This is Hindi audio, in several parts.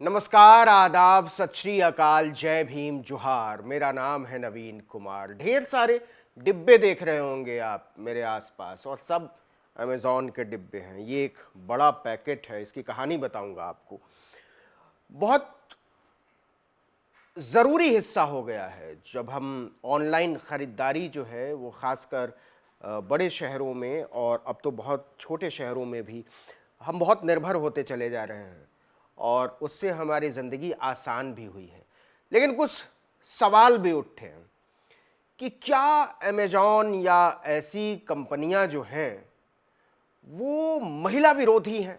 नमस्कार, आदाब, सत श्री अकाल, जय भीम, जोहार। मेरा नाम है नवीन कुमार। ढेर सारे डिब्बे देख रहे होंगे आप मेरे आसपास और सब अमेज़ॉन के डिब्बे हैं। ये एक बड़ा पैकेट है, इसकी कहानी बताऊंगा आपको। बहुत ज़रूरी हिस्सा हो गया है जब हम ऑनलाइन ख़रीदारी जो है वो ख़ासकर बड़े शहरों में और अब तो बहुत छोटे शहरों में भी हम बहुत निर्भर होते चले जा रहे हैं और उससे हमारी ज़िंदगी आसान भी हुई है। लेकिन कुछ सवाल भी उठे हैं कि क्या अमेज़ॉन या ऐसी कंपनियां जो हैं वो महिला विरोधी हैं।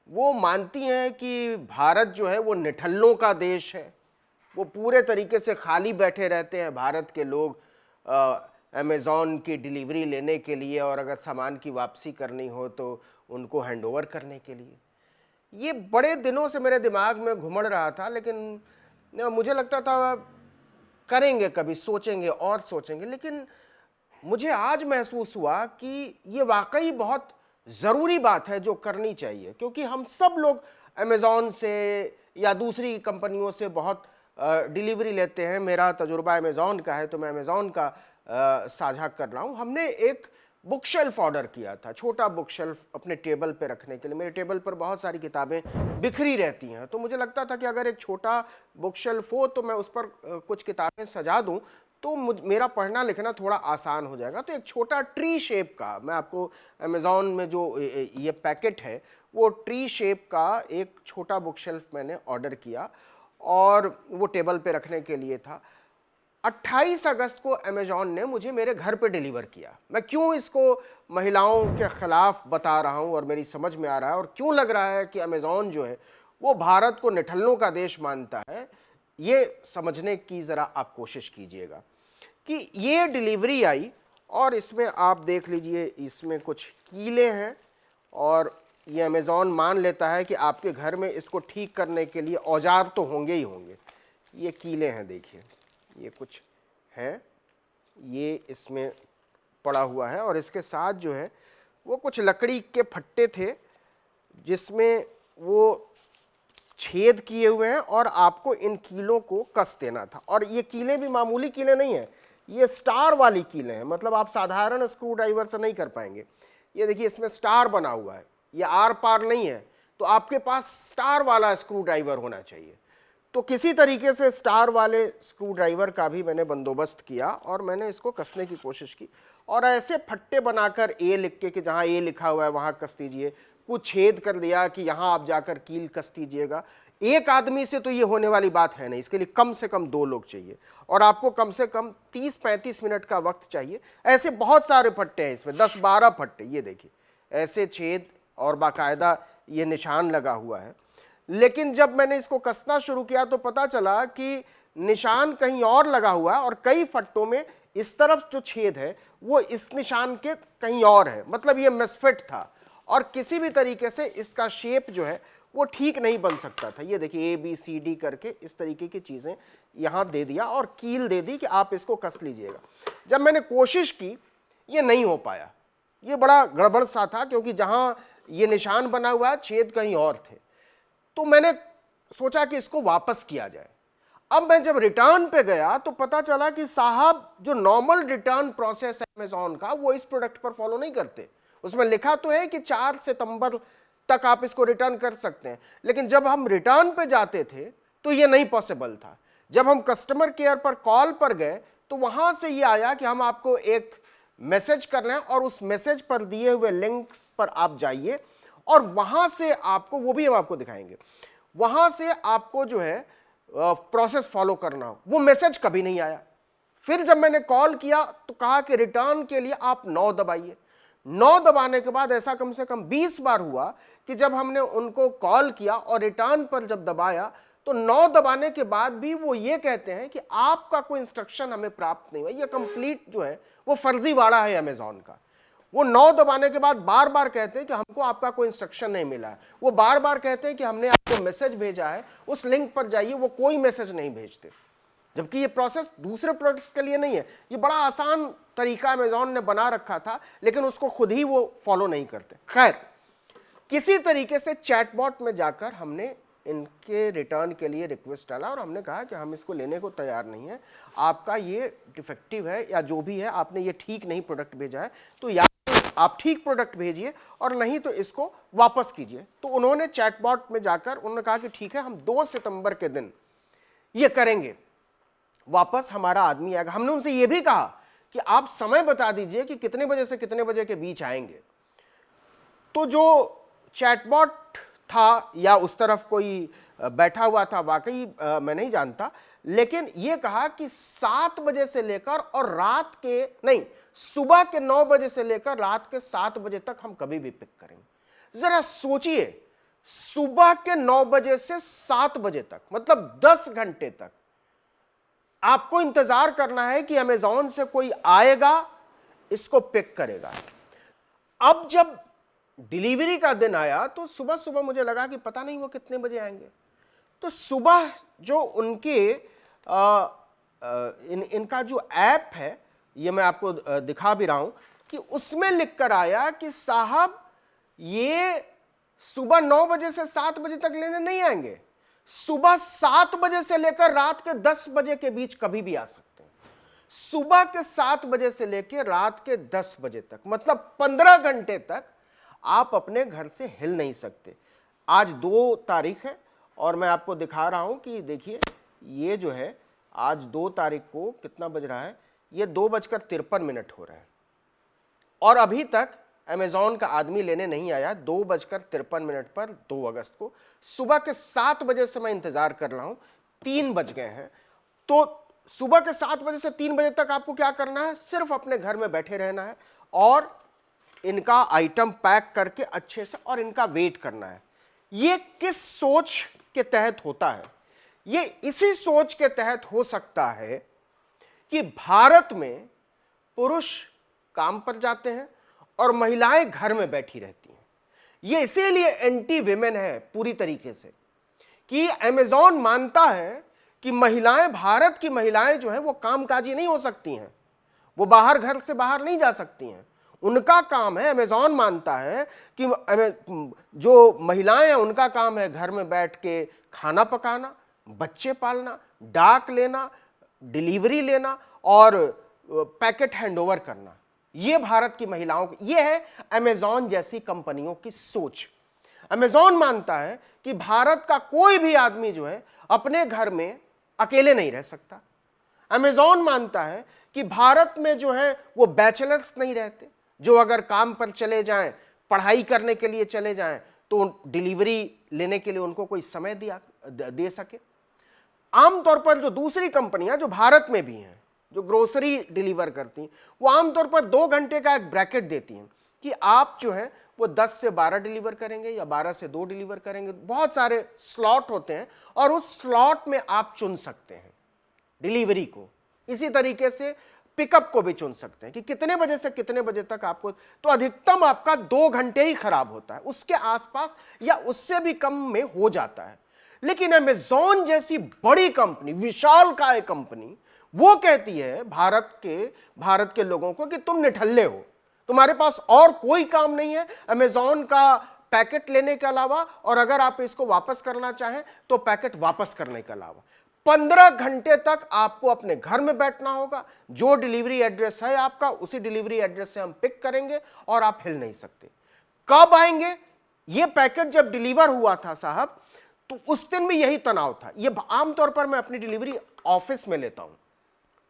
वो मानती हैं कि भारत जो है वो निठल्लों का देश है। वो पूरे तरीके से खाली बैठे रहते हैं भारत के लोग अमेज़ॉन की डिलीवरी लेने के लिए और अगर सामान की वापसी करनी हो तो उनको हैंडओवर करने के लिए। ये बड़े दिनों से मेरे दिमाग में घुमड़ रहा था, लेकिन मुझे लगता था करेंगे कभी, सोचेंगे और सोचेंगे। लेकिन मुझे आज महसूस हुआ कि ये वाकई बहुत ज़रूरी बात है जो करनी चाहिए, क्योंकि हम सब लोग अमेज़ॉन से या दूसरी कंपनियों से बहुत डिलीवरी लेते हैं। मेरा तजुर्बा अमेज़ॉन का है तो मैं अमेज़ॉन का साझा कर रहा हूँ। हमने एक बुक शेल्फ ऑर्डर किया था, छोटा बुक शेल्फ अपने टेबल पे रखने के लिए। मेरे टेबल पर बहुत सारी किताबें बिखरी रहती हैं, तो मुझे लगता था कि अगर एक छोटा बुक शेल्फ हो तो मैं उस पर कुछ किताबें सजा दूं तो मेरा पढ़ना लिखना थोड़ा आसान हो जाएगा। तो एक छोटा ट्री शेप का, मैं आपको अमेज़ॉन में जो ये पैकेट है वो ट्री शेप का एक छोटा बुक शेल्फ मैंने ऑर्डर किया और वो टेबल पे रखने के लिए था। 28 अगस्त को अमेज़ॉन ने मुझे मेरे घर पे डिलीवर किया। मैं क्यों इसको महिलाओं के ख़िलाफ़ बता रहा हूँ और मेरी समझ में आ रहा है और क्यों लग रहा है कि अमेज़ॉन जो है वो भारत को निठल्लों का देश मानता है, ये समझने की ज़रा आप कोशिश कीजिएगा। कि ये डिलीवरी आई और इसमें आप देख लीजिए, इसमें कुछ कीले हैं और ये अमेज़ॉन मान लेता है कि आपके घर में इसको ठीक करने के लिए औजार तो होंगे ही होंगे। ये कीले हैं, देखिए ये कुछ है, ये इसमें पड़ा हुआ है और इसके साथ जो है वो कुछ लकड़ी के फट्टे थे जिसमें वो छेद किए हुए हैं और आपको इन कीलों को कस देना था। और ये कीले भी मामूली कीले नहीं हैं, ये स्टार वाली कीले हैं, मतलब आप साधारण स्क्रू ड्राइवर से नहीं कर पाएंगे। ये देखिए इसमें स्टार बना हुआ है, ये आर पार नहीं है, तो आपके पास स्टार वाला स्क्रू ड्राइवर होना चाहिए। तो किसी तरीके से स्टार वाले स्क्रू ड्राइवर का भी मैंने बंदोबस्त किया और मैंने इसको कसने की कोशिश की और ऐसे फट्टे बनाकर ए लिख के कि जहाँ ए लिखा हुआ है वहाँ कस दीजिए, कुछ छेद कर दिया कि यहाँ आप जाकर कील कस दीजिएगा। एक आदमी से तो ये होने वाली बात है नहीं, इसके लिए कम से कम 2 लोग चाहिए और आपको कम से कम 30-35 मिनट का वक्त चाहिए। ऐसे बहुत सारे फट्टे हैं इसमें, 10-12 फट्टे, ये देखिए ऐसे छेद और बाकायदा ये निशान लगा हुआ है। लेकिन जब मैंने इसको कसना शुरू किया तो पता चला कि निशान कहीं और लगा हुआ है और कई फट्टों में इस तरफ जो छेद है वो इस निशान के कहीं और है, मतलब ये मिसफिट था और किसी भी तरीके से इसका शेप जो है वो ठीक नहीं बन सकता था। ये देखिए ABCD करके इस तरीके की चीज़ें यहाँ दे दिया और कील दे दी कि आप इसको कस लीजिएगा। जब मैंने कोशिश की ये नहीं हो पाया, ये बड़ा गड़बड़ सा था क्योंकि जहाँ ये निशान बना हुआ है छेद कहीं और थे। तो मैंने सोचा कि इसको वापस किया जाए। अब मैं जब रिटर्न पे गया तो पता चला कि साहब जो नॉर्मल रिटर्न प्रोसेस है अमेज़ॉन का वो इस प्रोडक्ट पर फॉलो नहीं करते। उसमें लिखा तो है कि 4 सितंबर तक आप इसको रिटर्न कर सकते हैं, लेकिन जब हम रिटर्न पे जाते थे तो ये नहीं पॉसिबल था। जब हम कस्टमर केयर पर कॉल पर गए तो वहां से ये आया कि हम आपको एक मैसेज कर रहे हैं और उस मैसेज पर दिए हुए लिंक्स पर आप जाइए और वहां से आपको, वो भी हम आपको दिखाएंगे, वहां से आपको जो है प्रोसेस फॉलो करना हो। वो मैसेज कभी नहीं आया। फिर जब मैंने कॉल किया तो कहा कि रिटर्न के लिए आप 9 दबाइए। 9 दबाने के बाद ऐसा कम से कम 20 बार हुआ कि जब हमने उनको कॉल किया और रिटर्न पर जब दबाया तो 9 दबाने के बाद भी वो ये कहते हैं कि आपका कोई इंस्ट्रक्शन हमें प्राप्त नहीं हुआ। ये कंप्लीट जो है वो फर्जीवाड़ा है अमेज़ॉन का। वो 9 दबाने के बाद बार बार कहते हैं कि हमको आपका कोई इंस्ट्रक्शन नहीं मिला है। वो बार बार कहते हैं कि हमने आपको मैसेज भेजा है, उस लिंक पर जाइए, वो कोई मैसेज नहीं भेजते। जबकि ये प्रोसेस दूसरे प्रोडक्ट्स के लिए नहीं है। ये बड़ा आसान तरीका अमेज़ॉन ने बना रखा था, लेकिन उसको खुद ही वो फॉलो नहीं करते। खैर, किसी तरीके से चैटबॉट में जाकर हमने इनके रिटर्न के लिए रिक्वेस्ट डाला और हमने कहा कि हम इसको लेने को तैयार नहीं है, आपका ये डिफेक्टिव है या जो भी है, आपने ये ठीक नहीं प्रोडक्ट भेजा है, तो या आप ठीक प्रोडक्ट भेजिए और नहीं तो इसको वापस कीजिए। तो उन्होंने चैटबॉट में जाकर उन्होंने कहा कि ठीक है, हम 2 सितंबर के दिन ये करेंगे, वापस हमारा आदमी आएगा। हमने उनसे ये भी कहा कि आप समय बता दीजिए कि कितने बजे से कितने बजे के बीच आएंगे। तो जो चैटबॉट था या उस तरफ कोई बैठा हुआ था, वाकई मैं नहीं जानता, लेकिन ये कहा कि 7 बजे से लेकर और रात के नहीं, सुबह के 9 बजे से लेकर रात के 7 बजे तक हम कभी भी पिक करेंगे। जरा सोचिए, सुबह के 9 बजे से 7 बजे तक, मतलब 10 घंटे तक आपको इंतजार करना है कि अमेज़ॉन से कोई आएगा, इसको पिक करेगा। अब जब डिलीवरी का दिन आया तो सुबह सुबह मुझे लगा कि पता नहीं वो कितने बजे आएंगे। तो सुबह जो उनके इनका जो ऐप है, ये मैं आपको दिखा भी रहा हूं, कि उसमें लिखकर आया कि साहब ये सुबह 9 बजे से 7 बजे तक लेने नहीं आएंगे, सुबह 7 बजे से लेकर रात के 10 बजे के बीच कभी भी आ सकते हैं। सुबह के 7 बजे से लेकर रात के 10 बजे तक, मतलब 15 घंटे तक आप अपने घर से हिल नहीं सकते। आज 2 तारीख है और मैं आपको दिखा रहा हूं कि देखिए, ये जो है आज 2 तारीख को कितना बज रहा है, ये 2:53 हो रहा है और अभी तक अमेज़ॉन का आदमी लेने नहीं आया। 2:53 पर 2 अगस्त को सुबह के 7 बजे से मैं इंतजार कर रहा हूं, 3 बज गए हैं। तो सुबह के 7 बजे से 3 बजे तक आपको क्या करना है, सिर्फ अपने घर में बैठे रहना है और इनका आइटम पैक करके अच्छे से और इनका वेट करना है। ये किस सोच के तहत होता है? ये इसी सोच के तहत हो सकता है कि भारत में पुरुष काम पर जाते हैं और महिलाएं घर में बैठी रहती हैं। ये इसीलिए एंटी विमेन है पूरी तरीके से, कि अमेज़ॉन मानता है कि महिलाएं, भारत की महिलाएं जो हैं वो कामकाजी नहीं हो सकती हैं, वो बाहर, घर से बाहर नहीं जा सकती हैं। उनका काम है, अमेज़ॉन मानता है कि जो महिलाएं हैं उनका काम है घर में बैठ के खाना पकाना, बच्चे पालना, डाक लेना, डिलीवरी लेना और पैकेट हैंडओवर करना। ये भारत की महिलाओं की, ये है अमेज़ॉन जैसी कंपनियों की सोच। अमेज़ॉन मानता है कि भारत का कोई भी आदमी जो है अपने घर में अकेले नहीं रह सकता। अमेज़ॉन मानता है कि भारत में जो है वो बैचलर्स नहीं रहते, जो अगर काम पर चले जाएं, पढ़ाई करने के लिए चले जाएं, तो डिलीवरी लेने के लिए उनको कोई समय दे सके। आमतौर पर जो दूसरी कंपनियां जो भारत में भी हैं, जो ग्रोसरी डिलीवर करती हैं, वो आमतौर पर 2 घंटे का एक ब्रैकेट देती हैं कि आप जो है वो 10 से 12 डिलीवर करेंगे या 12 से 2 डिलीवर करेंगे। बहुत सारे स्लॉट होते हैं और उस स्लॉट में आप चुन सकते हैं डिलीवरी को। इसी तरीके से पिकअप को भी चुन सकते हैं कि कितने बजे से कितने बजे तक आपको, तो अधिकतम आपका 2 घंटे ही खराब होता है, उसके आसपास या उससे भी कम में हो जाता है। लेकिन अमेज़ॉन जैसी बड़ी कंपनी, विशालकाय कंपनी, वो कहती है भारत के लोगों को कि तुम निठल्ले हो, तुम्हारे पास और कोई काम नहीं है अमेज़ॉन का पैकेट लेने के अलावा, और अगर आप इसको वापस करना चाहें तो पैकेट वापस करने के अलावा 15 घंटे तक आपको अपने घर में बैठना होगा। जो डिलीवरी एड्रेस है आपका, उसी डिलीवरी एड्रेस से हम पिक करेंगे और आप हिल नहीं सकते। कब आएंगे? ये पैकेट जब डिलीवर हुआ था साहब, तो उस दिन भी यही तनाव था। ये आमतौर पर मैं अपनी डिलीवरी ऑफिस में लेता हूं,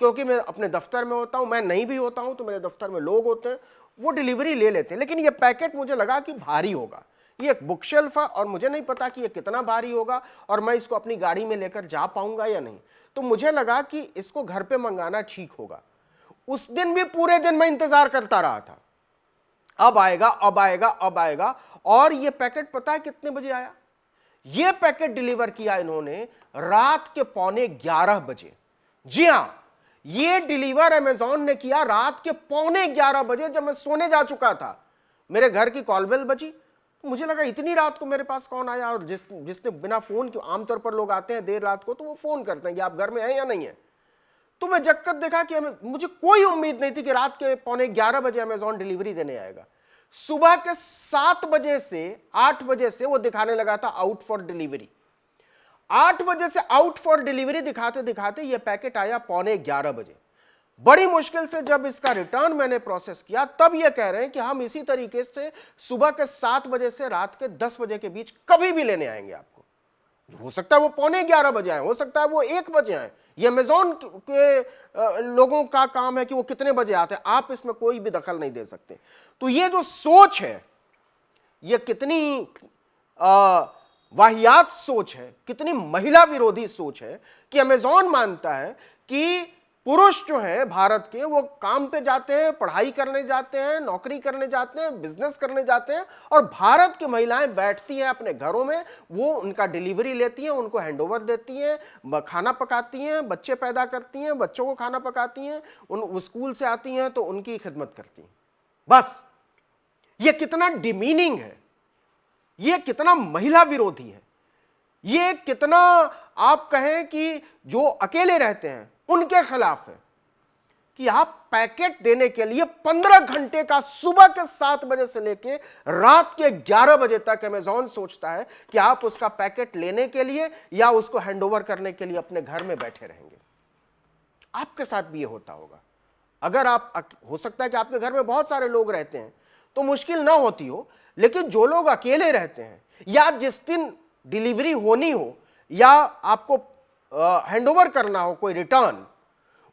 क्योंकि मैं अपने दफ्तर में होता हूं। मैं नहीं भी होता हूं तो मेरे दफ्तर में लोग होते हैं, वो डिलीवरी ले लेते हैं। लेकिन ये पैकेट मुझे लगा कि भारी होगा, ये एक बुक शेल्फ है और मुझे नहीं पता कि ये कितना भारी होगा और मैं इसको अपनी गाड़ी में लेकर जा पाऊंगा या नहीं। तो मुझे लगा कि इसको घर पे मंगाना ठीक होगा। उस दिन भी पूरे दिन मैं इंतजार करता रहा था, अब आएगा, अब आएगा, अब आएगा। और ये पैकेट पता है कितने बजे आया? ये पैकेट डिलीवर किया इन्होंने रात के 11:15 बजे। जी हां, ये डिलीवर अमेज़ॉन ने किया रात के 11:15 बजे, जब मैं सोने जा चुका था। मेरे घर की कॉल बेल बजी, मुझे लगा इतनी रात को मेरे पास कौन आया, और जिसने बिना फोन के, आमतौर पर लोग आते हैं देर रात को तो वो फोन करते हैं कि आप घर में हैं या नहीं है। तो मैं जगकर देखा कि मुझे कोई उम्मीद नहीं थी कि रात के 11:15 बजे अमेज़ॉन डिलीवरी देने आएगा। सुबह के 7 बजे से 8 बजे से वो दिखाने लगा था आउट फॉर डिलीवरी। 8 बजे से आउट फॉर डिलीवरी दिखाते दिखाते ये पैकेट आया 11:15 बजे। बड़ी मुश्किल से जब इसका रिटर्न मैंने प्रोसेस किया तब ये कह रहे हैं कि हम इसी तरीके से सुबह के 7 बजे से रात के 10 बजे के बीच कभी भी लेने आएंगे आपको। हो सकता है वो 11:15 बजे आए, हो सकता है वो 1 बजे आए। ये अमेजोन के लोगों का काम है कि वो कितने बजे आते हैं, आप इसमें कोई भी दखल नहीं दे सकते। तो ये जो सोच है, ये कितनी वाहियात सोच है, कितनी महिला विरोधी सोच है कि अमेजोन मानता है कि पुरुष जो है भारत के, वो काम पे जाते हैं, पढ़ाई करने जाते हैं, नौकरी करने जाते हैं, बिजनेस करने जाते हैं, और भारत की महिलाएं बैठती हैं अपने घरों में, वो उनका डिलीवरी लेती हैं, उनको हैंडओवर देती हैं, खाना पकाती हैं, बच्चे पैदा करती हैं, बच्चों को खाना पकाती हैं, उन स्कूल से आती हैं तो उनकी खिदमत करती हैं। बस ये कितना डिमीनिंग है, ये कितना महिला विरोधी है, ये कितना आप कहें कि जो अकेले रहते हैं उनके खिलाफ है कि आप पैकेट देने के लिए 15 घंटे का, सुबह के 7 बजे से लेके रात के 11 बजे तक अमेजॉन सोचता है कि आप उसका पैकेट लेने के लिए या उसको हैंडओवर करने के लिए अपने घर में बैठे रहेंगे। आपके साथ भी ये होता होगा। अगर आप, हो सकता है कि आपके घर में बहुत सारे लोग रहते हैं तो मुश्किल ना होती हो, लेकिन जो लोग अकेले रहते हैं या जिस दिन डिलीवरी होनी हो या आपको हैंडओवर करना हो कोई रिटर्न,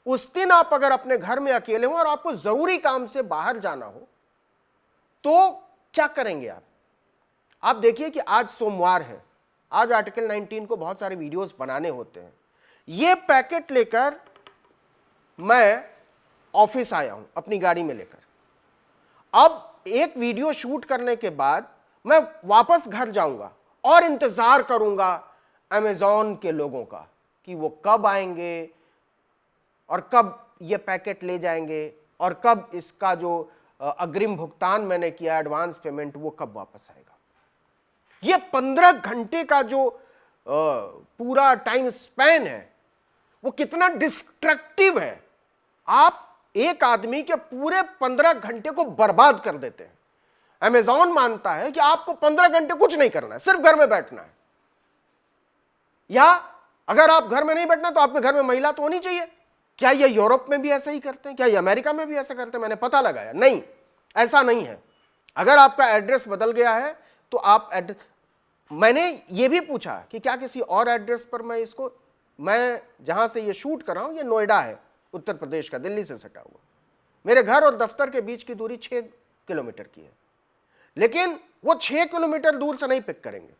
उस दिन आप अगर अपने घर में अकेले हो और आपको जरूरी काम से बाहर जाना हो तो क्या करेंगे आप? आप देखिए कि आज सोमवार है, आज आर्टिकल 19 को बहुत सारे वीडियोस बनाने होते हैं। ये पैकेट लेकर मैं ऑफिस आया हूं अपनी गाड़ी में लेकर। अब एक वीडियो शूट करने के बाद मैं वापस घर जाऊंगा और इंतजार करूंगा अमेजॉन के लोगों का कि वो कब आएंगे और कब ये पैकेट ले जाएंगे और कब इसका जो अग्रिम भुगतान मैंने किया, एडवांस पेमेंट, वो कब वापस आएगा। ये 15 घंटे का जो पूरा टाइम स्पैन है वो कितना डिस्ट्रक्टिव है। आप एक आदमी के पूरे 15 घंटे को बर्बाद कर देते हैं। अमेजॉन मानता है कि आपको 15 घंटे कुछ नहीं करना है, सिर्फ घर में बैठना है। या अगर आप घर में नहीं बैठना तो आपके घर में महिला तो होनी चाहिए। क्या ये यूरोप में भी ऐसा ही करते हैं? क्या ये अमेरिका में भी ऐसा करते हैं? मैंने पता लगाया, नहीं, ऐसा नहीं है। अगर आपका एड्रेस बदल गया है तो आप मैंने ये भी पूछा कि क्या किसी और एड्रेस पर मैं जहां से ये शूट कर रहा हूं, ये नोएडा है, उत्तर प्रदेश का, दिल्ली से सटा हुआ। मेरे घर और दफ्तर के बीच की दूरी 6 किलोमीटर की है, लेकिन वो 6 किलोमीटर दूर से नहीं पिक करेंगे।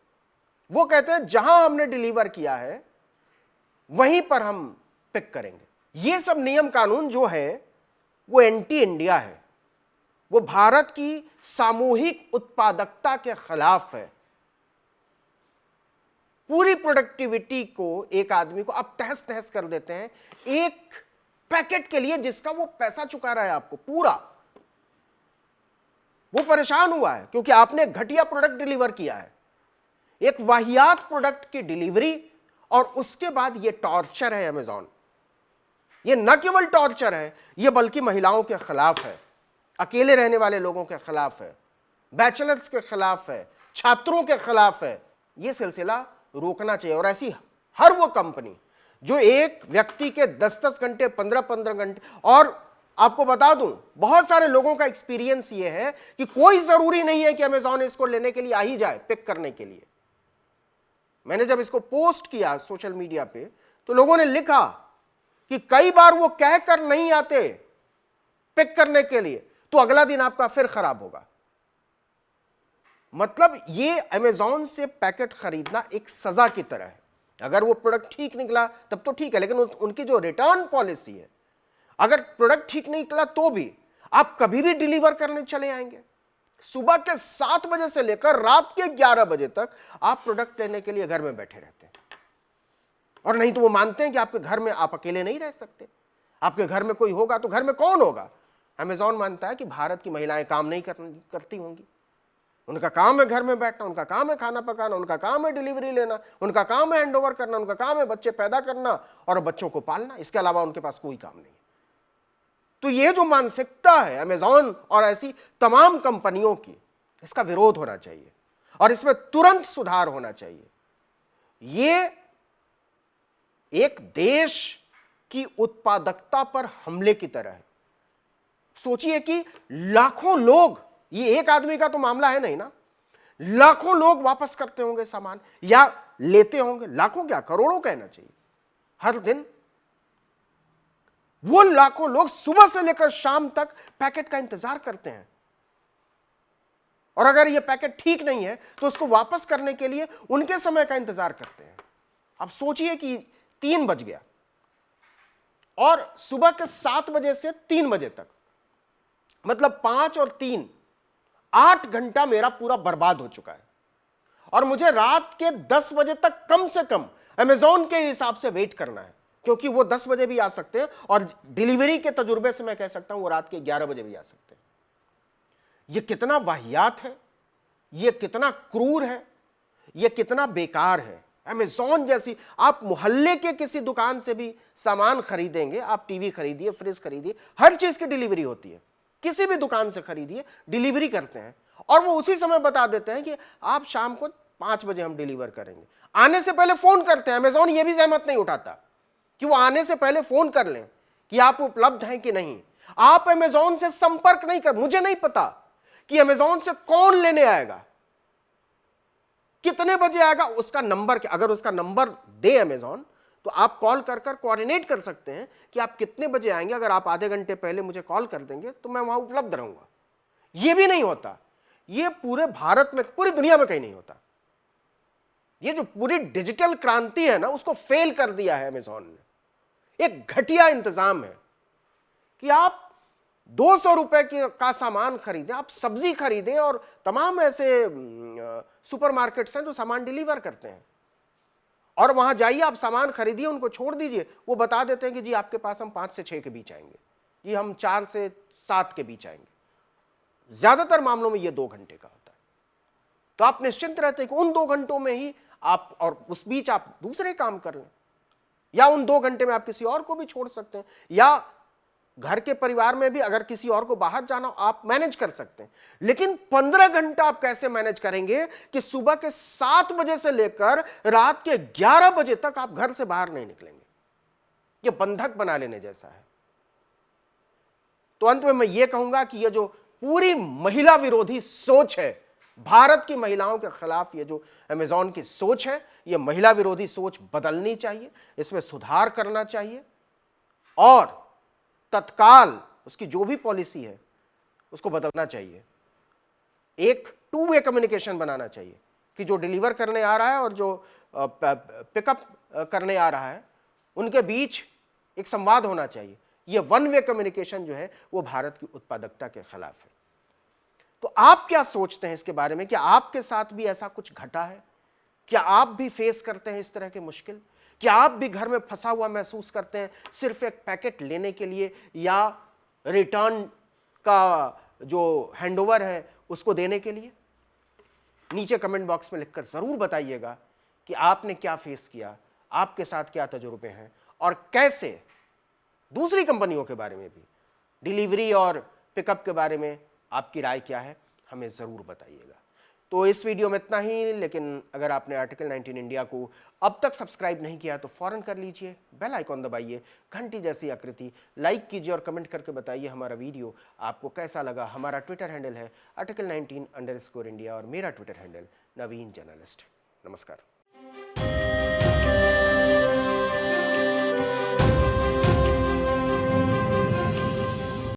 वो कहते हैं जहां हमने डिलीवर किया है वहीं पर हम पिक करेंगे। ये सब नियम कानून जो है वो एंटी इंडिया है, वो भारत की सामूहिक उत्पादकता के खिलाफ है। पूरी प्रोडक्टिविटी को एक आदमी को आप तहस नहस कर देते हैं एक पैकेट के लिए जिसका वो पैसा चुका रहा है आपको पूरा। वो परेशान हुआ है क्योंकि आपने घटिया प्रोडक्ट डिलीवर किया है, एक वाहियात प्रोडक्ट की डिलीवरी, और उसके बाद ये टॉर्चर है अमेजॉन। ये न केवल टॉर्चर है, ये बल्कि महिलाओं के खिलाफ है, अकेले रहने वाले लोगों के खिलाफ है, बैचलर्स के खिलाफ है, छात्रों के खिलाफ है। ये सिलसिला रोकना चाहिए। और ऐसी हर वो कंपनी जो एक व्यक्ति के 10-10 घंटे, 15-15 घंटे, और आपको बता दूं बहुत सारे लोगों का एक्सपीरियंस ये है कि कोई जरूरी नहीं है कि अमेजॉन इसको लेने के लिए आ ही जाए, पिक करने के लिए। मैंने जब इसको पोस्ट किया सोशल मीडिया पे तो लोगों ने लिखा कि कई बार वो कहकर नहीं आते पिक करने के लिए तो अगला दिन आपका फिर खराब होगा। मतलब ये अमेजॉन से पैकेट खरीदना एक सजा की तरह है। अगर वो प्रोडक्ट ठीक निकला तब तो ठीक है, लेकिन उनकी जो रिटर्न पॉलिसी है, अगर प्रोडक्ट ठीक नहीं निकला तो भी आप कभी भी डिलीवर करने चले आएंगे। सुबह के 7 बजे से लेकर रात के 11 बजे तक आप प्रोडक्ट लेने के लिए घर में बैठे रहते हैं। और नहीं तो वो मानते हैं कि आपके घर में आप अकेले नहीं रह सकते, आपके घर में कोई होगा तो घर में कौन होगा। अमेजॉन मानता है कि भारत की महिलाएं काम नहीं करती होंगी, उनका काम है घर में बैठना, उनका काम है खाना पकाना, उनका काम है डिलीवरी लेना, उनका काम है हैंडओवर करना, उनका काम है बच्चे पैदा करना और बच्चों को पालना, इसके अलावा उनके पास कोई काम नहीं। तो ये जो मानसिकता है अमेजॉन और ऐसी तमाम कंपनियों की, इसका विरोध होना चाहिए और इसमें तुरंत सुधार होना चाहिए। ये एक देश की उत्पादकता पर हमले की तरह है। सोचिए कि लाखों लोग, ये एक आदमी का तो मामला है नहीं ना, लाखों लोग वापस करते होंगे सामान या लेते होंगे, लाखों क्या करोड़ों कहना चाहिए हर दिन। वो लाखों लोग सुबह से लेकर शाम तक पैकेट का इंतजार करते हैं, और अगर ये पैकेट ठीक नहीं है तो उसको वापस करने के लिए उनके समय का इंतजार करते हैं। अब सोचिए कि 3 बज गया और सुबह के 7 बजे से 3 बजे तक, मतलब 5 और 3, 8 घंटा मेरा पूरा बर्बाद हो चुका है, और मुझे रात के 10 बजे तक कम से कम अमेजॉन के हिसाब से वेट करना है, क्योंकि वो 10 बजे भी आ सकते हैं, और डिलीवरी के तजुर्बे से मैं कह सकता हूं वो रात के 11 बजे भी आ सकते हैं। ये कितना वाहियात है, ये कितना क्रूर है, ये कितना बेकार है। अमेजॉन जैसी, आप मोहल्ले के किसी दुकान से भी सामान खरीदेंगे, आप टीवी खरीदिए, फ्रिज खरीदिए, हर चीज की डिलीवरी होती है, किसी भी दुकान से खरीदिए, डिलीवरी करते हैं, और वो उसी समय बता देते हैं कि आप शाम को 5 बजे हम डिलीवर करेंगे। आने से पहले फोन करते हैं, अमेजॉन ये भी जहमत नहीं उठाता कि वो आने से पहले फोन कर लें कि आप उपलब्ध हैं कि नहीं। आप अमेजॉन से संपर्क नहीं कर, मुझे नहीं पता कि अमेजॉन से कौन लेने आएगा, कितने बजे आएगा, उसका नंबर, अगर उसका नंबर दे अमेजॉन तो आप कॉल कर कोऑर्डिनेट कर सकते हैं कि आप कितने बजे आएंगे। अगर आप आधे घंटे पहले मुझे कॉल कर देंगे तो मैं वहां उपलब्ध रहूंगा। यह भी नहीं होता, यह पूरे भारत में, पूरी दुनिया में कहीं नहीं होता। ये जो पूरी डिजिटल क्रांति है ना, उसको फेल कर दिया है अमेजॉन ने। एक घटिया इंतजाम है कि आप 200 रुपए का सामान खरीदें, आप सब्जी खरीदें, और तमाम ऐसे सुपरमार्केट्स हैं जो सामान डिलीवर करते हैं, और वहां जाइए, आप सामान खरीदिए, उनको छोड़ दीजिए, वो बता देते हैं कि जी आपके पास हम 5 से 6 के बीच आएंगे, जी हम 4 से 7 के बीच आएंगे। ज्यादातर मामलों में ये 2 घंटे का होता है। तो आप निश्चिंत रहते हैं कि उन 2 घंटों में ही आप, और उस बीच आप दूसरे काम कर लें, या उन 2 घंटे में आप किसी और को भी छोड़ सकते हैं, या घर के परिवार में भी अगर किसी और को बाहर जाना आप मैनेज कर सकते हैं। लेकिन 15 घंटा आप कैसे मैनेज करेंगे कि सुबह के 7 बजे से लेकर रात के 11 बजे तक आप घर से बाहर नहीं निकलेंगे? यह बंधक बना लेने जैसा है। तो अंत में मैं यह कहूंगा कि यह जो पूरी महिला विरोधी सोच है, भारत की महिलाओं के खिलाफ ये जो अमेजॉन की सोच है, यह महिला विरोधी सोच बदलनी चाहिए, इसमें सुधार करना चाहिए, और तत्काल उसकी जो भी पॉलिसी है उसको बदलना चाहिए। एक 2 वे कम्युनिकेशन बनाना चाहिए कि जो डिलीवर करने आ रहा है और जो पिकअप करने आ रहा है उनके बीच एक संवाद होना चाहिए। ये 1 वे कम्युनिकेशन जो है वो भारत की उत्पादकता के खिलाफ है। तो आप क्या सोचते हैं इसके बारे में? क्या आपके साथ भी ऐसा कुछ घटा है? क्या आप भी फेस करते हैं इस तरह के मुश्किल? क्या आप भी घर में फंसा हुआ महसूस करते हैं सिर्फ एक पैकेट लेने के लिए, या रिटर्न का जो हैंडओवर है उसको देने के लिए? नीचे कमेंट बॉक्स में लिखकर जरूर बताइएगा कि आपने क्या फेस किया, आपके साथ क्या तजुर्बे हैं, और कैसे दूसरी कंपनियों के बारे में भी, डिलीवरी और पिकअप के बारे में आपकी राय क्या है, हमें ज़रूर बताइएगा। तो इस वीडियो में इतना ही, लेकिन अगर आपने आर्टिकल 19 इंडिया को अब तक सब्सक्राइब नहीं किया तो फ़ौरन कर लीजिए, बेल आइकॉन दबाइए, घंटी जैसी आकृति, लाइक कीजिए और कमेंट करके बताइए हमारा वीडियो आपको कैसा लगा। हमारा ट्विटर हैंडल है article19_India और मेरा ट्विटर हैंडल नवीन जर्नलिस्ट। नमस्कार।